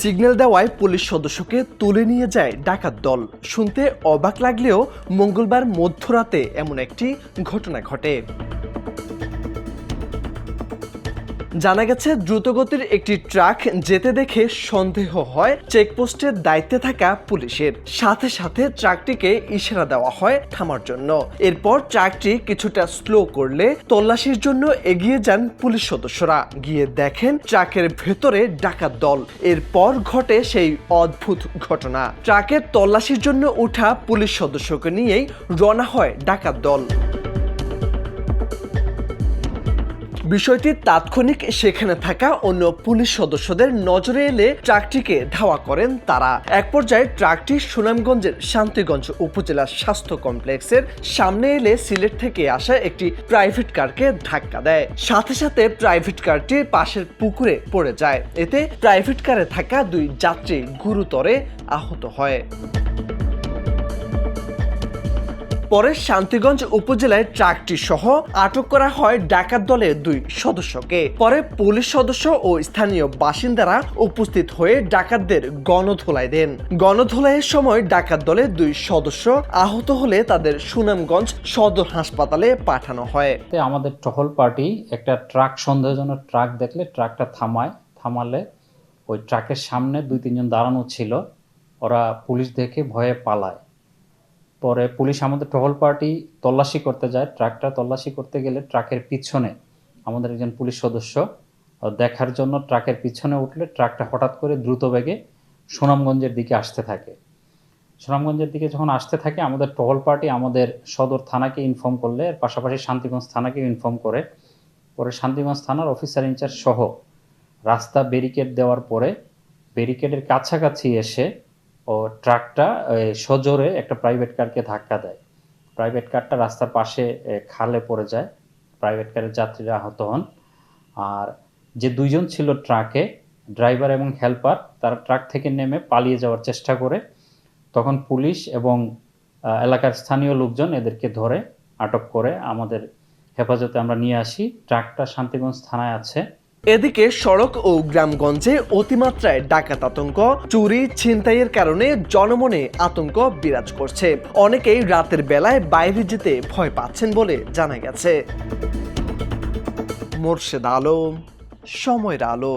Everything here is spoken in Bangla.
সিগন্যাল দেওয়ায় পুলিশ সদস্যকে তুলে নিয়ে যায় ডাকাত দল। শুনতে অবাক লাগলেও মঙ্গলবার মধ্যরাতে এমন একটি ঘটনা ঘটে। জানা গেছে, দ্রুতগতির একটি ট্রাক যেতে দেখে সন্দেহ হয় চেকপোস্টের দায়িত্বে থাকা পুলিশের। সাথে সাথে ট্রাকটিকে ইশারা দেওয়া হয় থামার জন্য। এরপর ট্রাকটি কিছুটা স্লো করলে তল্লাশির জন্য এগিয়ে যান পুলিশ সদস্যরা। গিয়ে দেখেন ট্রাকের ভেতরে ডাকাত দল। এরপর ঘটে সেই অদ্ভুত ঘটনা। ট্রাকের তল্লাশির জন্য ওঠা পুলিশ সদস্যকে নিয়েই রওনা হয় ডাকাত দল। বিষয়টি তাৎক্ষণিক সেখানে থাকা অন্য পুলিশ সদস্যদের নজরে এলে ট্রাকটিকে ধাওয়া করেন তারা। এক পর্যায়ে ট্রাকটি সুনামগঞ্জের শান্তিগঞ্জ উপজেলার স্বাস্থ্য কমপ্লেক্সের সামনে এলে সিলেট থেকে আসা একটি প্রাইভেট কারকে ধাক্কা দেয়। সাথে সাথে প্রাইভেট কারটি পাশের পুকুরে পড়ে যায়। এতে প্রাইভেট কারে থাকা 2 যাত্রী গুরুতরে আহত হয়। পরে শান্তিগঞ্জ উপজেলায় ট্রাকটি সহ আটক করা হয় ডাকাত দলের 2 সদস্যকে। পরে পুলিশ সদস্য ও স্থানীয় বাসিন্দারা উপস্থিত হয়ে ডাকাতদের গণধোলাই দেন। গণধোলাইয়ের সময় ডাকাত দলের 2 সদস্য আহত হলে তাদের সুনামগঞ্জ সদর হাসপাতালে পাঠানো হয়। আমাদের টহল পার্টি একটা ট্রাক, সন্দেহজনক ট্রাক দেখলে ট্রাকটা থামালে ওই ট্রাকের সামনে 2-3 জন দাঁড়ানো ছিল। ওরা পুলিশ দেখে ভয়ে পালায়। পরে পুলিশ আমাদের টহল পার্টি তল্লাশি করতে যায়। ট্রাকটা তল্লাশি করতে গেলে ট্রাকের পিছনে আমাদের একজন পুলিশ সদস্য দেখার জন্য ট্রাকের পিছনে উঠলে ট্রাকটা হঠাৎ করে দ্রুত বেগে সুনামগঞ্জের দিকে আসতে থাকে। সুনামগঞ্জের দিকে যখন আসতে থাকে, আমাদের টহল পার্টি আমাদের সদর থানাকে ইনফর্ম করলে, এর পাশাপাশি শান্তিগঞ্জ থানাকে ইনফর্ম করে। পরে শান্তিগঞ্জ থানার অফিসার ইনচার্জ সহ রাস্তা ব্যারিকেড দেওয়ার পরে ব্যারিকেডের কাছাকাছি এসে ও ট্রাকটা সজোরে একটা প্রাইভেট কারকে ধাক্কা দেয়। প্রাইভেট কারটা রাস্তার পাশে খালে পড়ে যায়। প্রাইভেট কারের যাত্রীরা আহত হন। আর যে 2 জন ছিল ট্রাকে, ড্রাইভার এবং হেল্পার, তারা ট্রাক থেকে নেমে পালিয়ে যাওয়ার চেষ্টা করে। তখন পুলিশ এবং এলাকার স্থানীয় লোকজন এদেরকে ধরে আটক করে আমাদের হেফাজতে আমরা নিয়ে আসি। ট্রাকটা শান্তিগঞ্জ থানায় আছে। এদিকে সড়ক ও গ্রামগঞ্জে অতিমাত্রায় ডাকাত আতঙ্ক, চুরি, ছিনতাইয়ের কারণে জনমনে আতঙ্ক বিরাজ করছে। অনেকেই রাতের বেলায় বাইরে যেতে ভয় পাচ্ছেন বলে জানা গেছে। মোর্শেদ আলম, সময়ের আলো।